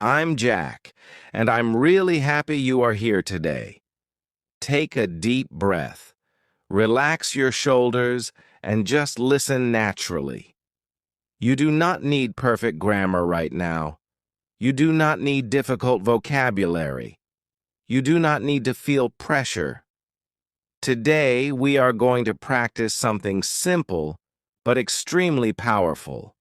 I'm Jack, and I'm really happy you are here today. Take a deep breath, relax your shoulders, and just listen naturally. You do not need perfect grammar right now. You do not need difficult vocabulary. You do not need to feel pressure. Today, we are going to practice something simple but extremely powerful.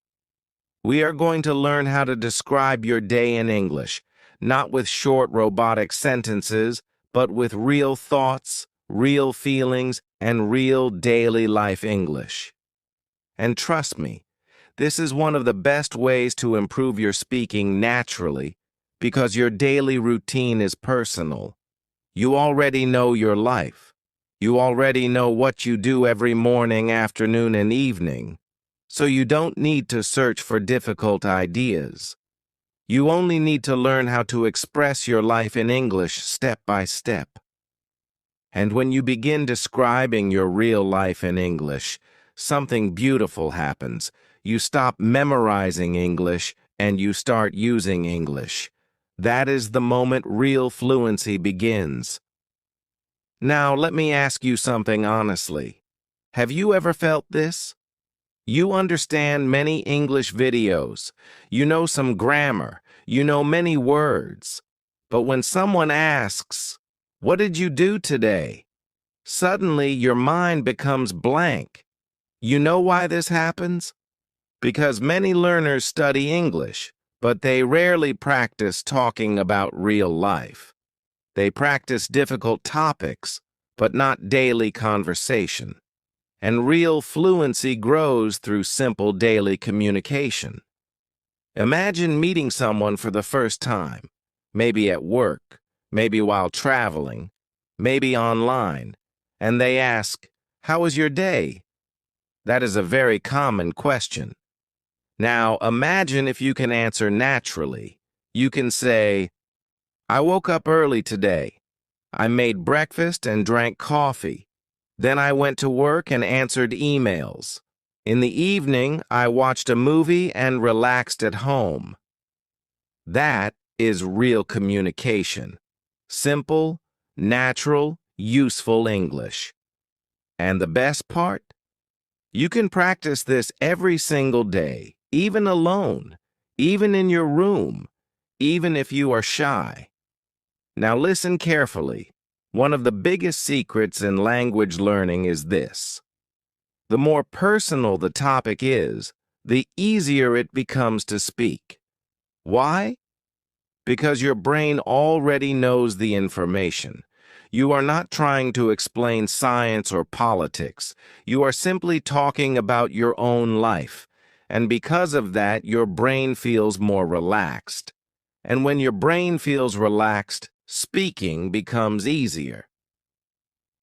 We are going to learn how to describe your day in English, not with short robotic sentences, but with real thoughts, real feelings, and real daily life English. And trust me, this is one of the best ways to improve your speaking naturally because your daily routine is personal. You already know your life. You already know what you do every morning, afternoon, and evening. So you don't need to search for difficult ideas. You only need to learn how to express your life in English step by step. And when you begin describing your real life in English, something beautiful happens. You stop memorizing English and you start using English. That is the moment real fluency begins. Now, let me ask you something honestly. Have you ever felt this? You understand many English videos, you know some grammar, you know many words. But when someone asks, "What did you do today?" suddenly your mind becomes blank. You know why this happens? Because many learners study English, but they rarely practice talking about real life. They practice difficult topics, but not daily conversation. And real fluency grows through simple daily communication. Imagine meeting someone for the first time, maybe at work, maybe while traveling, maybe online, and they ask, "How was your day?" That is a very common question. Now, imagine if you can answer naturally. You can say, "I woke up early today. I made breakfast and drank coffee. Then I went to work and answered emails. In the evening, I watched a movie and relaxed at home." That is real communication. Simple, natural, useful English. And the best part? You can practice this every single day, even alone, even in your room, even if you are shy. Now listen carefully. One of the biggest secrets in language learning is this. The more personal the topic is, the easier it becomes to speak. Why? Because your brain already knows the information. You are not trying to explain science or politics. You are simply talking about your own life. And because of that, your brain feels more relaxed. And when your brain feels relaxed, speaking becomes easier.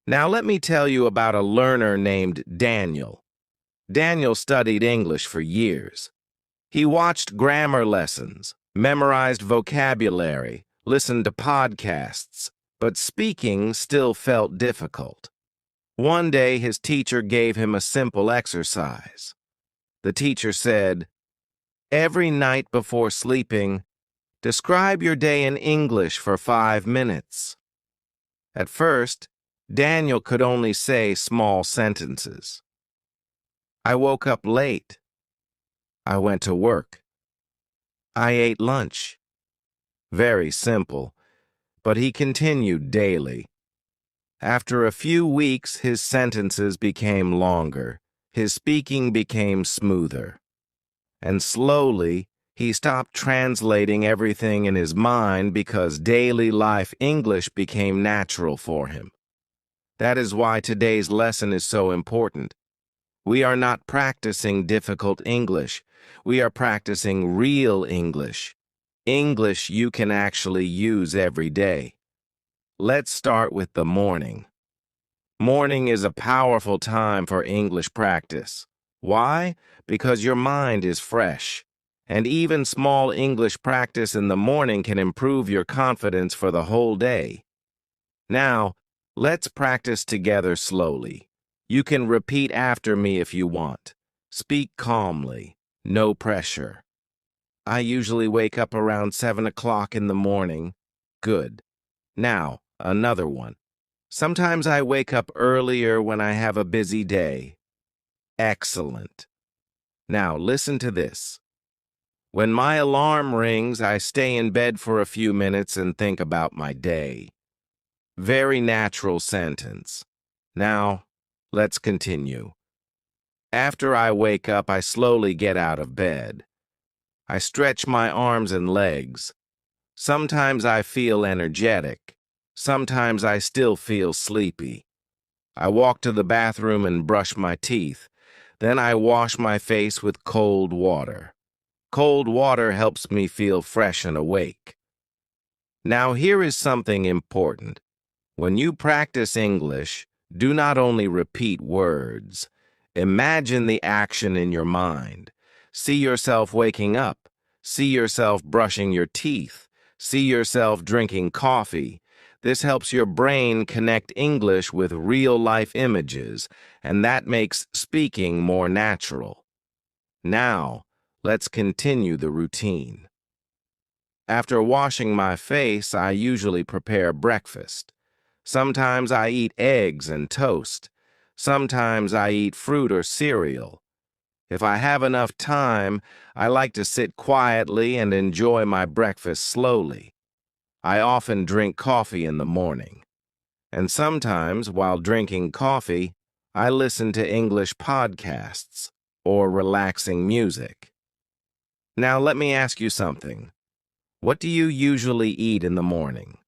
Now let me tell you about a learner named Daniel. Daniel studied English for years. He watched grammar lessons, memorized vocabulary, listened to podcasts, but speaking still felt difficult. One day his teacher gave him a simple exercise. The teacher said, "Every night before sleeping, describe your day in English for 5 minutes." At first, Daniel could only say small sentences. "I woke up late. I went to work. I ate lunch." Very simple, but he continued daily. After a few weeks, his sentences became longer. His speaking became smoother. And slowly, he stopped translating everything in his mind because daily life English became natural for him. That is why today's lesson is so important. We are not practicing difficult English. We are practicing real English. English you can actually use every day. Let's start with the morning. Morning is a powerful time for English practice. Why? Because your mind is fresh. And even small English practice in the morning can improve your confidence for the whole day. Now, let's practice together slowly. You can repeat after me if you want. Speak calmly, no pressure. I usually wake up around 7 o'clock in the morning. Good. Now, another one. Sometimes I wake up earlier when I have a busy day. Excellent. Now, listen to this. When my alarm rings, I stay in bed for a few minutes and think about my day. Very natural sentence. Now, let's continue. After I wake up, I slowly get out of bed. I stretch my arms and legs. Sometimes I feel energetic. Sometimes I still feel sleepy. I walk to the bathroom and brush my teeth. Then I wash my face with cold water. Cold water helps me feel fresh and awake. Now here is something important. When you practice English, do not only repeat words. Imagine the action in your mind. See yourself waking up. See yourself brushing your teeth. See yourself drinking coffee. This helps your brain connect English with real-life images, and that makes speaking more natural. Now, let's continue the routine. After washing my face, I usually prepare breakfast. Sometimes I eat eggs and toast. Sometimes I eat fruit or cereal. If I have enough time, I like to sit quietly and enjoy my breakfast slowly. I often drink coffee in the morning. And sometimes, while drinking coffee, I listen to English podcasts or relaxing music. Now let me ask you something. What do you usually eat in the morning?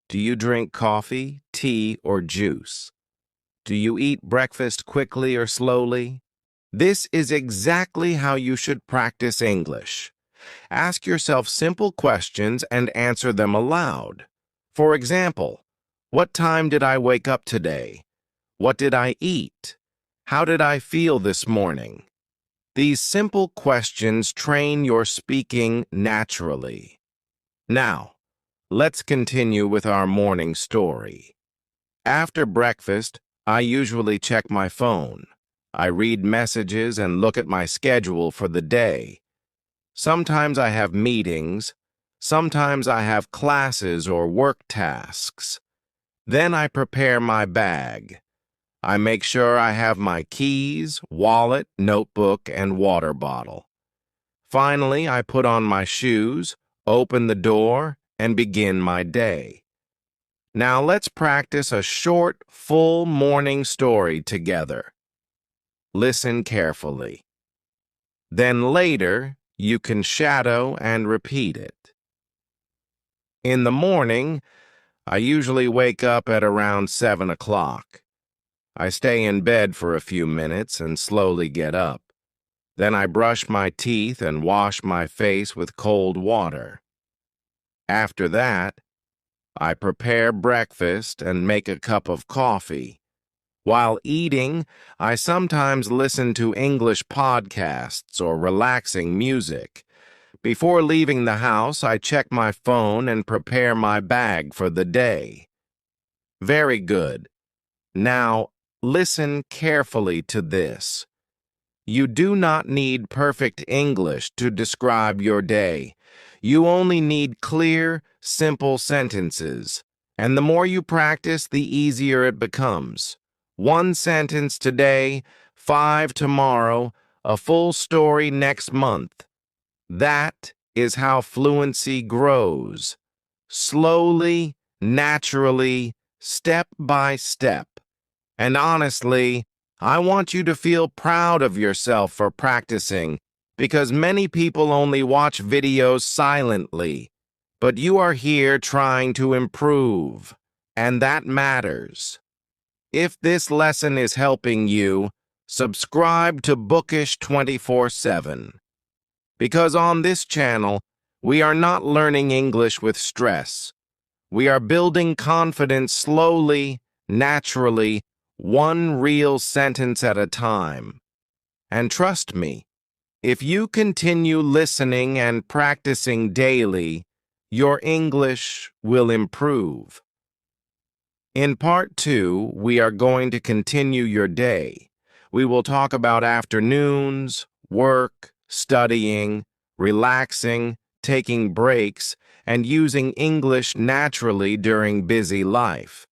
Do you drink coffee, tea, or juice? Do you eat breakfast quickly or slowly? This is exactly how you should practice English. Ask yourself simple questions and answer them aloud. For example, what time did I wake up today? What did I eat? How did I feel this morning? These simple questions train your speaking naturally. Now, let's continue with our morning story. After breakfast, I usually check my phone. I read messages and look at my schedule for the day. Sometimes I have meetings. Sometimes I have classes or work tasks. Then I prepare my bag. I make sure I have my keys, wallet, notebook, and water bottle. Finally, I put on my shoes, open the door, and begin my day. Now let's practice a short, full morning story together. Listen carefully. Then later, you can shadow and repeat it. In the morning, I usually wake up at around 7 o'clock. I stay in bed for a few minutes and slowly get up. Then I brush my teeth and wash my face with cold water. After that, I prepare breakfast and make a cup of coffee. While eating, I sometimes listen to English podcasts or relaxing music. Before leaving the house, I check my phone and prepare my bag for the day. Very good. Now, listen carefully to this. You do not need perfect English to describe your day. You only need clear, simple sentences. And the more you practice, the easier it becomes. 1 sentence today, 5 tomorrow, a full story next month. That is how fluency grows. Slowly, naturally, step by step. And honestly, I want you to feel proud of yourself for practicing, because many people only watch videos silently. But you are here trying to improve, and that matters. If this lesson is helping you, subscribe to Bookish 24/7. Because on this channel, we are not learning English with stress. We are building confidence slowly, naturally, one real sentence at a time. And trust me, if you continue listening and practicing daily, your English will improve. In part 2, we are going to continue your day. We will talk about afternoons, work, studying, relaxing, taking breaks, and using English naturally during busy life.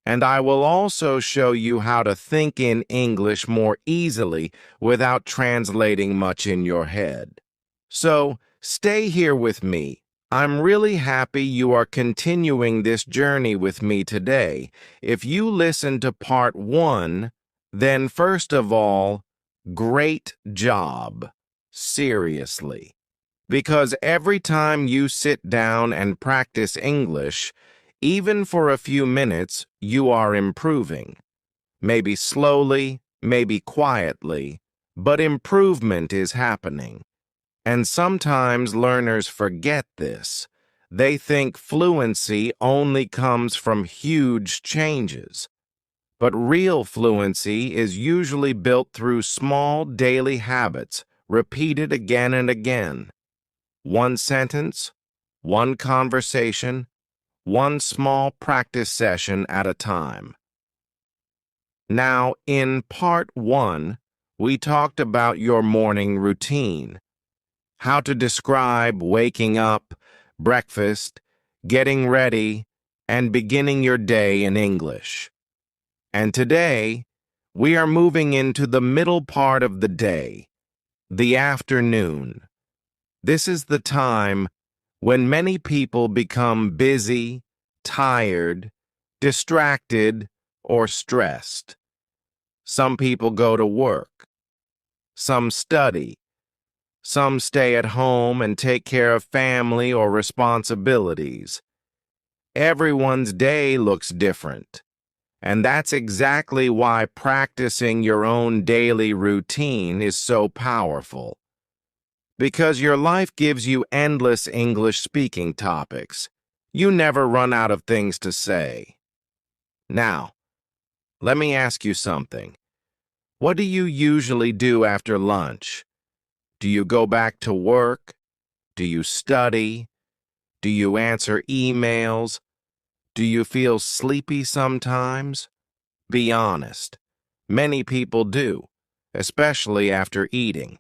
And I will also show you how to think in English more easily without translating much in your head. So, stay here with me. I'm really happy you are continuing this journey with me today. If you listen to part 1, then first of all, great job. Seriously. Because every time you sit down and practice English, even for a few minutes, you are improving. Maybe slowly, maybe quietly, but improvement is happening. And sometimes learners forget this. They think fluency only comes from huge changes. But real fluency is usually built through small daily habits, repeated again and again. One sentence, one conversation, one small practice session at a time. Now, in part 1, we talked about your morning routine, how to describe waking up, breakfast, getting ready, and beginning your day in English. And today, we are moving into the middle part of the day, the afternoon. This is the time when many people become busy, tired, distracted, or stressed. Some people go to work. Some study. Some stay at home and take care of family or responsibilities. Everyone's day looks different. And that's exactly why practicing your own daily routine is so powerful. Because your life gives you endless English speaking topics. You never run out of things to say. Now, let me ask you something. What do you usually do after lunch? Do you go back to work? Do you study? Do you answer emails? Do you feel sleepy sometimes? Be honest. Many people do, especially after eating.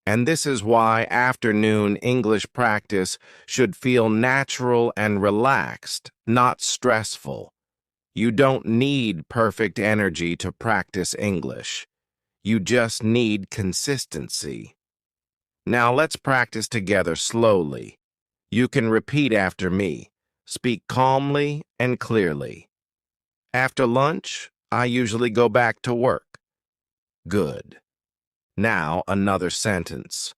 And this is why afternoon English practice should feel natural and relaxed, not stressful. You don't need perfect energy to practice English. You just need consistency. Now let's practice together slowly. You can repeat after me. Speak calmly and clearly. After lunch, I usually go back to work. Good. Now another sentence.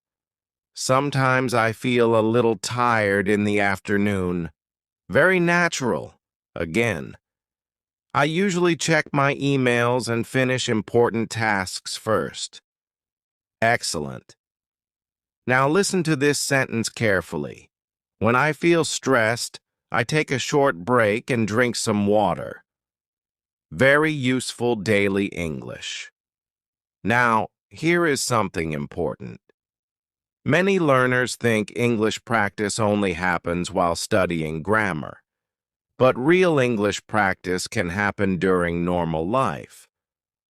Sometimes I feel a little tired in the afternoon. Very natural. Again. I usually check my emails and finish important tasks first. Excellent. Now listen to this sentence carefully. When I feel stressed, I take a short break and drink some water. Very useful daily English. Now, here is something important. Many learners think English practice only happens while studying grammar. But real English practice can happen during normal life.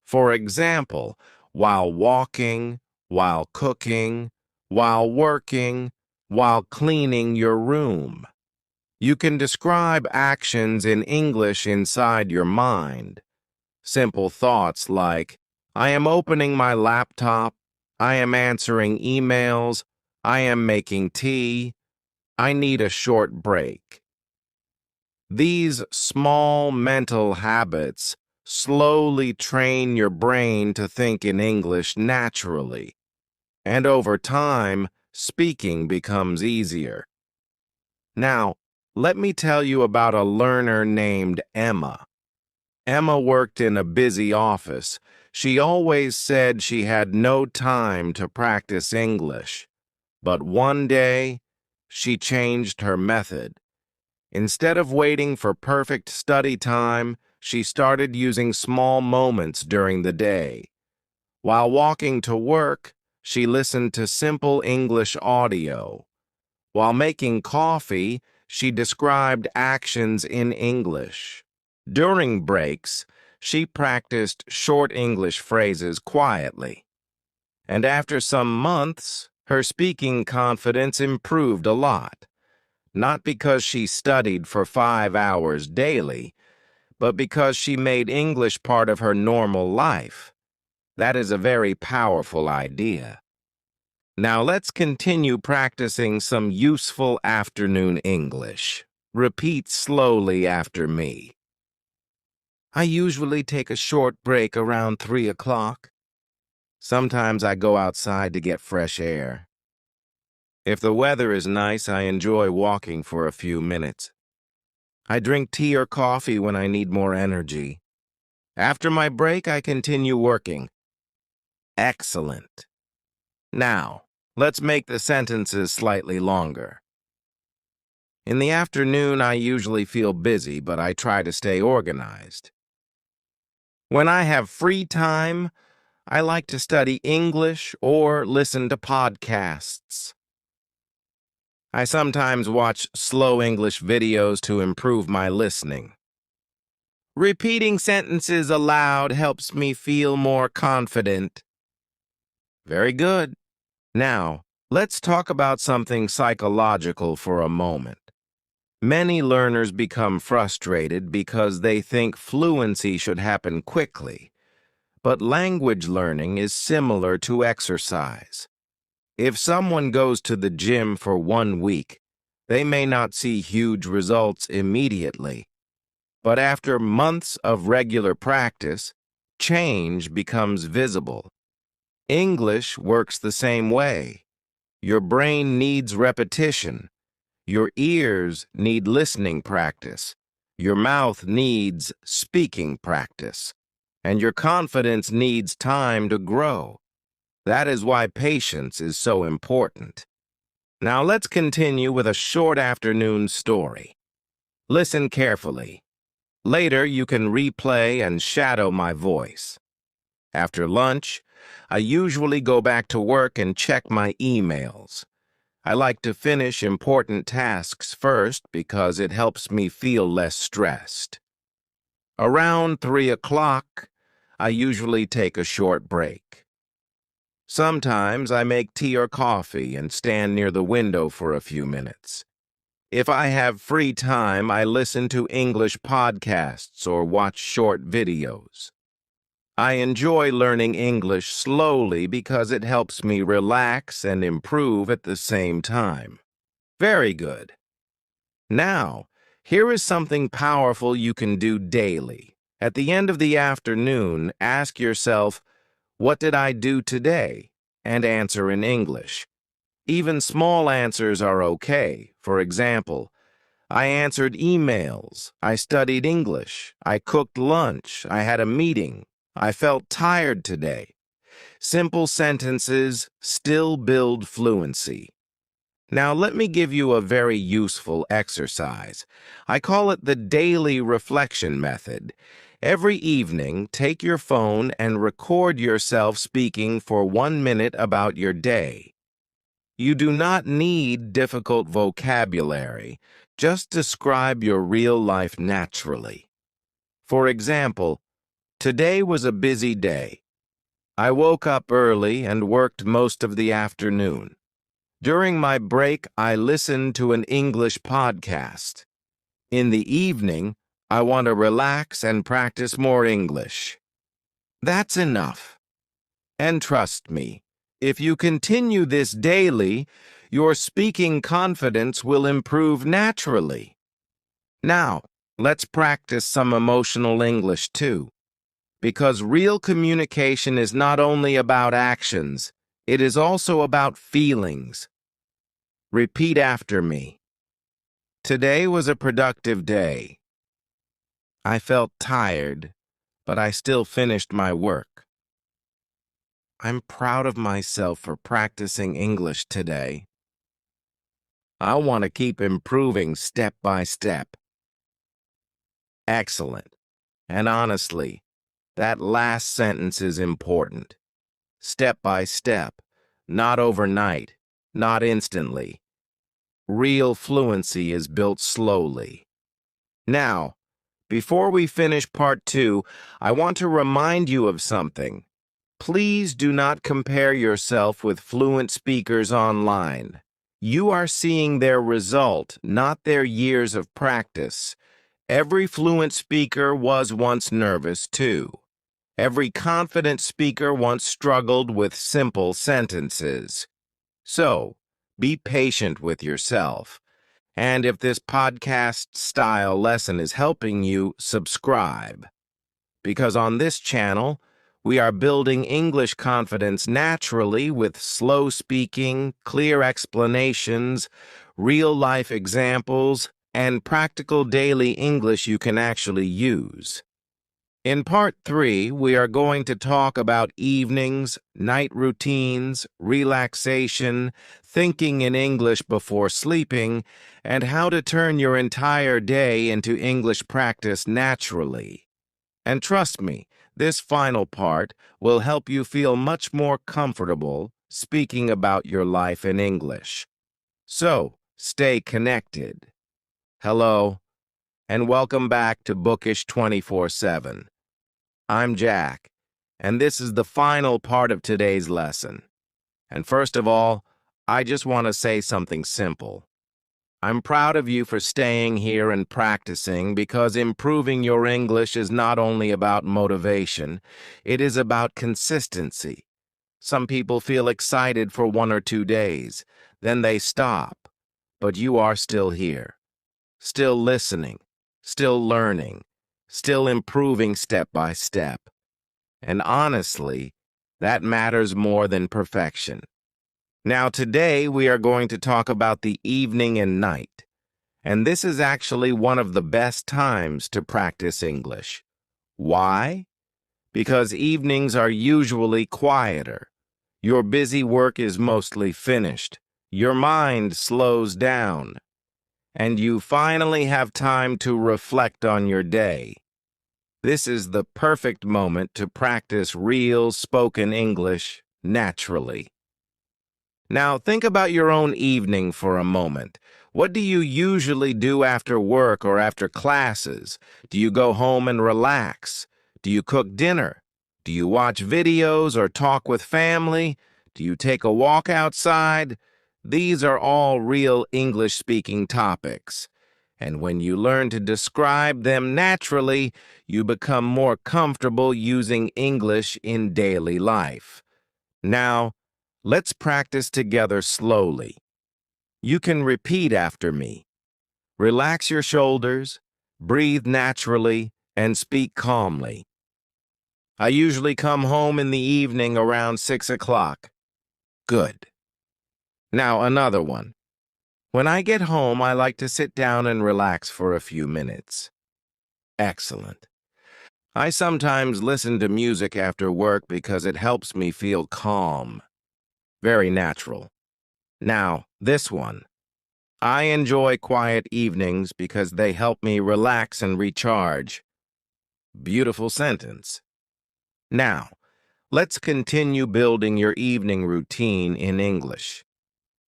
For example, while walking, while cooking, while working, while cleaning your room. You can describe actions in English inside your mind. Simple thoughts like, I am opening my laptop, I am answering emails, I am making tea, I need a short break. These small mental habits slowly train your brain to think in English naturally, and over time, speaking becomes easier. Now, let me tell you about a learner named Emma. Emma worked in a busy office. She always said she had no time to practice English. But one day, she changed her method. Instead of waiting for perfect study time, she started using small moments during the day. While walking to work, she listened to simple English audio. While making coffee, she described actions in English. During breaks, she practiced short English phrases quietly. And after some months, Her speaking confidence improved a lot, not because she studied for 5 hours daily, but because she made English part of her normal life. That is a very powerful idea. Now let's continue practicing some useful afternoon English. Repeat slowly after me. I usually take a short break around 3 o'clock. Sometimes I go outside to get fresh air. If the weather is nice, I enjoy walking for a few minutes. I drink tea or coffee when I need more energy. After my break, I continue working. Excellent. Now, let's make the sentences slightly longer. In the afternoon, I usually feel busy, but I try to stay organized. When I have free time, I like to study English or listen to podcasts. I sometimes watch slow English videos to improve my listening. Repeating sentences aloud helps me feel more confident. Very good. Now, let's talk about something psychological for a moment. Many learners become frustrated because they think fluency should happen quickly. But language learning is similar to exercise. If someone goes to the gym for 1 week, they may not see huge results immediately. But after months of regular practice, change becomes visible. English works the same way. Your brain needs repetition. Your ears need listening practice. Your mouth needs speaking practice. And your confidence needs time to grow. That is why patience is so important. Now let's continue with a short afternoon story. Listen carefully. Later, you can replay and shadow my voice. After lunch, I usually go back to work and check my emails. I like to finish important tasks first because it helps me feel less stressed. Around 3 o'clock, I usually take a short break. Sometimes I make tea or coffee and stand near the window for a few minutes. If I have free time, I listen to English podcasts or watch short videos. I enjoy learning English slowly because it helps me relax and improve at the same time. Very good. Now, here is something powerful you can do daily. At the end of the afternoon, ask yourself, "What did I do today?" and answer in English. Even small answers are okay. For example, I answered emails, I studied English, I cooked lunch, I had a meeting, I felt tired today. Simple sentences still build fluency. Now let me give you a very useful exercise. I call it the daily reflection method. Every evening, take your phone and record yourself speaking for 1 minute about your day. You do not need difficult vocabulary. Just describe your real life naturally. For example, today was a busy day. I woke up early and worked most of the afternoon. During my break, I listened to an English podcast. In the evening, I want to relax and practice more English. That's enough. And trust me, if you continue this daily, your speaking confidence will improve naturally. Now, let's practice some emotional English too. Because real communication is not only about actions, it is also about feelings. Repeat after me. Today was a productive day. I felt tired, but I still finished my work. I'm proud of myself for practicing English today. I want to keep improving step by step. Excellent. And honestly, that last sentence is important. Step by step, not overnight, not instantly. Real fluency is built slowly. Now, before we finish part 2, I want to remind you of something. Please do not compare yourself with fluent speakers online. You are seeing their result, not their years of practice. Every fluent speaker was once nervous, too. Every confident speaker once struggled with simple sentences. So, be patient with yourself. And if this podcast-style lesson is helping you, subscribe. Because on this channel, we are building English confidence naturally with slow speaking, clear explanations, real-life examples, and practical daily English you can actually use. In Part 3, we are going to talk about evenings, night routines, relaxation, thinking in English before sleeping, and how to turn your entire day into English practice naturally. And trust me, this final part will help you feel much more comfortable speaking about your life in English. So, stay connected. Hello, and welcome back to Bookish 24/7. I'm Jack, and this is the final part of today's lesson. And first of all, I just want to say something simple. I'm proud of you for staying here and practicing because improving your English is not only about motivation, it is about consistency. Some people feel excited for 1 or 2 days, then they stop. But you are still here, still listening, still learning, still improving step by step. And honestly, that matters more than perfection. Now today we are going to talk about the evening and night. And this is actually one of the best times to practice English. Why? Because evenings are usually quieter. Your busy work is mostly finished. Your mind slows down. And you finally have time to reflect on your day. This is the perfect moment to practice real spoken English naturally. Now, think about your own evening for a moment. What do you usually do after work or after classes? Do you go home and relax? Do you cook dinner? Do you watch videos or talk with family? Do you take a walk outside? These are all real English-speaking topics. And when you learn to describe them naturally, you become more comfortable using English in daily life. Now, let's practice together slowly. You can repeat after me. Relax your shoulders, breathe naturally, and speak calmly. I usually come home in the evening around 6 o'clock. Good. Now another one. When I get home, I like to sit down and relax for a few minutes. Excellent. I sometimes listen to music after work because it helps me feel calm. Very natural. Now, this one. I enjoy quiet evenings because they help me relax and recharge. Beautiful sentence. Now, let's continue building your evening routine in English.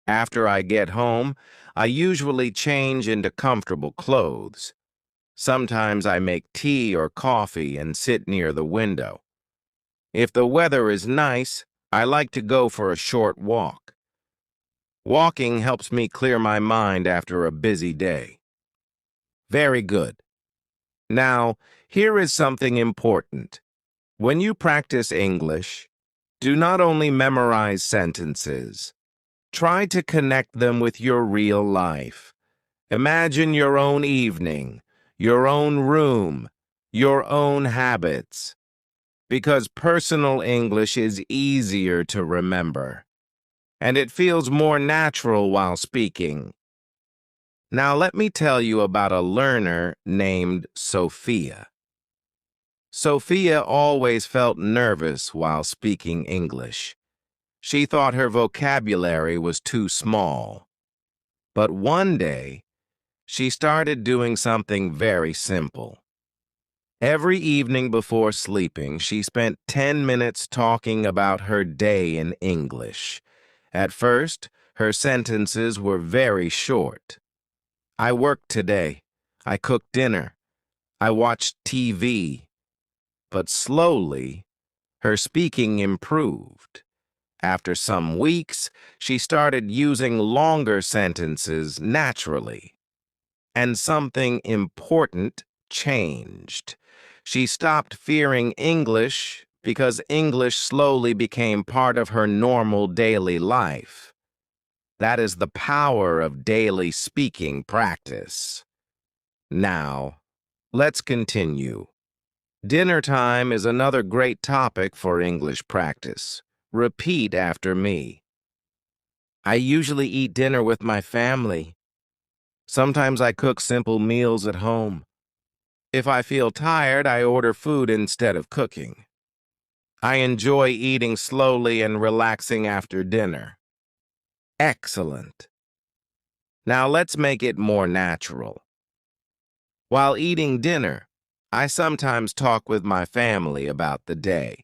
After I get home, I usually change into comfortable clothes. Sometimes I make tea or coffee and sit near the window. If the weather is nice, I like to go for a short walk. Walking helps me clear my mind after a busy day. Very good. Now, here is something important. When you practice English, do not only memorize sentences. Try to connect them with your real life. Imagine your own evening, your own room, your own habits. Because personal English is easier to remember, and it feels more natural while speaking. Now let me tell you about a learner named Sophia. Sophia always felt nervous while speaking English. She thought her vocabulary was too small. But one day, she started doing something very simple. Every evening before sleeping, she spent 10 minutes talking about her day in English. At first, her sentences were very short. I worked today. I cooked dinner. I watched TV. But slowly, Her speaking improved. After some weeks, she started using longer sentences naturally. And something important changed. She stopped fearing English because English slowly became part of her normal daily life. That is the power of daily speaking practice. Now, let's continue. Dinner time is another great topic for English practice. Repeat after me. I usually eat dinner with my family. Sometimes I cook simple meals at home. If I feel tired, I order food instead of cooking. I enjoy eating slowly and relaxing after dinner. Excellent. Now let's make it more natural. While eating dinner, I sometimes talk with my family about the day.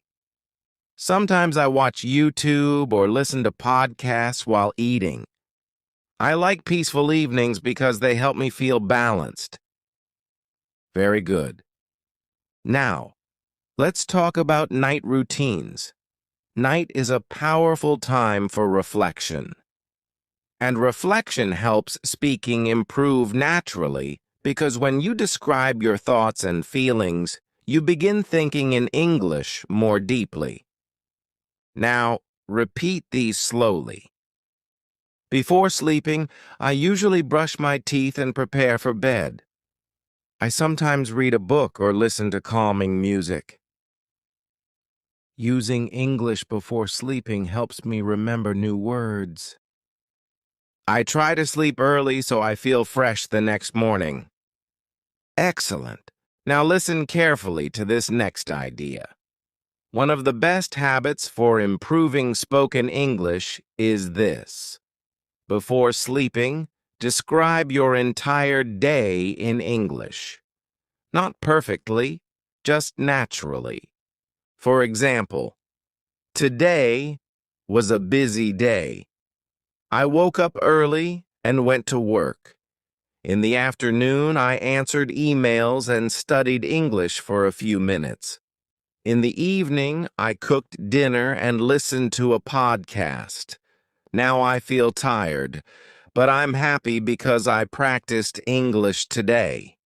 Sometimes I watch YouTube or listen to podcasts while eating. I like peaceful evenings because they help me feel balanced. Very good. Now, let's talk about night routines. Night is a powerful time for reflection. And reflection helps speaking improve naturally because when you describe your thoughts and feelings, you begin thinking in English more deeply. Now, repeat these slowly. Before sleeping, I usually brush my teeth and prepare for bed. I sometimes read a book or listen to calming music. Using English before sleeping helps me remember new words. I try to sleep early so I feel fresh the next morning. Excellent. Now listen carefully to this next idea. One of the best habits for improving spoken English is this. Before sleeping, describe your entire day in English. Not perfectly, just naturally. For example, today was a busy day. I woke up early and went to work. In the afternoon, I answered emails and studied English for a few minutes. In the evening, I cooked dinner and listened to a podcast. Now I feel tired, but I'm happy because I practiced English today.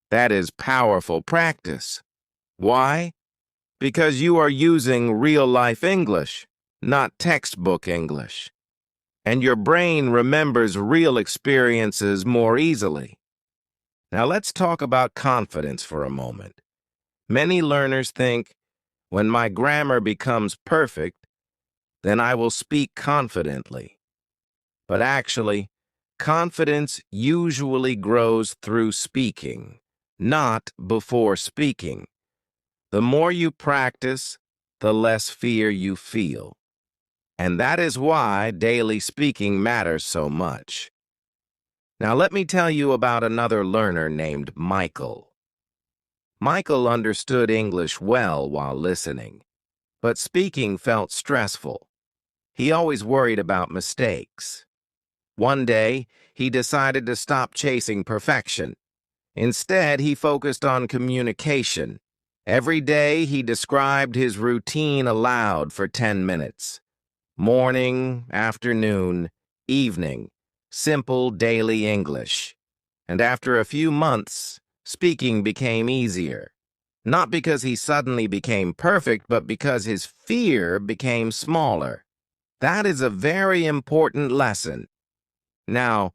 That is powerful practice. Why? Because you are using real-life English, not textbook English. And your brain remembers real experiences more easily. Now let's talk about confidence for a moment. Many learners think, when my grammar becomes perfect, then I will speak confidently. But actually, confidence usually grows through speaking, not before speaking. The more you practice, the less fear you feel. And that is why daily speaking matters so much. Now let me tell you about another learner named Michael. Michael understood English well while listening, but speaking felt stressful. He always worried about mistakes. One day, he decided to stop chasing perfection. Instead, he focused on communication. Every day, he described his routine aloud for 10 minutes. Morning, afternoon, evening, simple daily English. And after a few months, speaking became easier. Not because he suddenly became perfect, but because his fear became smaller. That is a very important lesson. Now,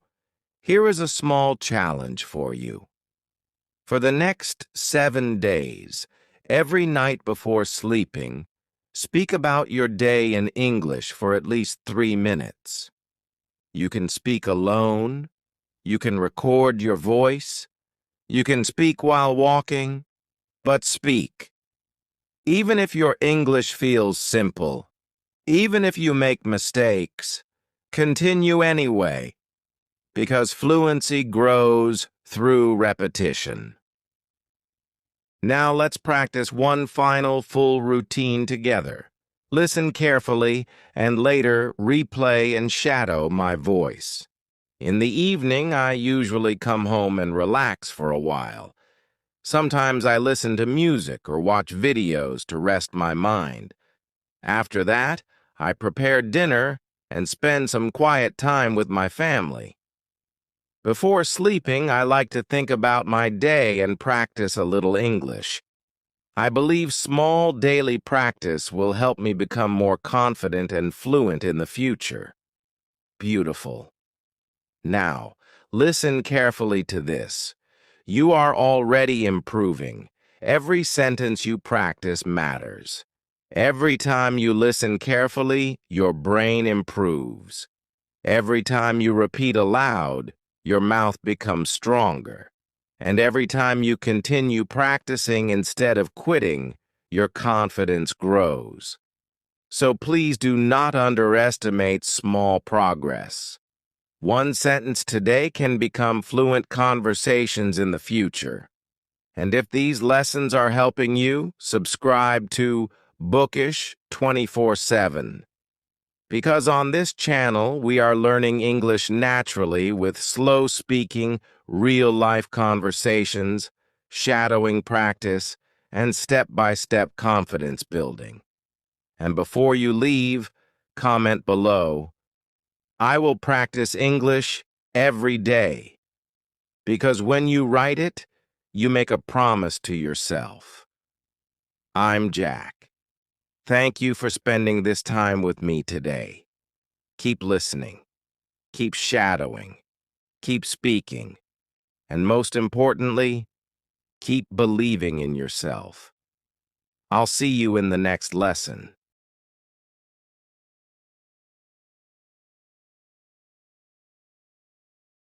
here is a small challenge for you. For the next 7 days, every night before sleeping, speak about your day in English for at least 3 minutes. You can speak alone. You can record your voice. You can speak while walking, but speak. Even if your English feels simple, even if you make mistakes, continue anyway, because fluency grows through repetition. Now let's practice one final full routine together. Listen carefully and later replay and shadow my voice. In the evening, I usually come home and relax for a while. Sometimes I listen to music or watch videos to rest my mind. After that, I prepare dinner and spend some quiet time with my family. Before sleeping, I like to think about my day and practice a little English. I believe small daily practice will help me become more confident and fluent in the future. Beautiful. Now, listen carefully to this. You are already improving. Every sentence you practice matters. Every time you listen carefully, your brain improves. Every time you repeat aloud, your mouth becomes stronger. And every time you continue practicing instead of quitting, your confidence grows. So please do not underestimate small progress. One sentence today can become fluent conversations in the future. And if these lessons are helping you, subscribe to Bookish 24/7. Because on this channel, we are learning English naturally with slow speaking, real-life conversations, shadowing practice, and step-by-step confidence building. And before you leave, comment below, "I will practice English every day." Because when you write it, you make a promise to yourself. I'm Jack. Thank you for spending this time with me today. Keep listening, keep shadowing, keep speaking, and most importantly, keep believing in yourself. I'll see you in the next lesson.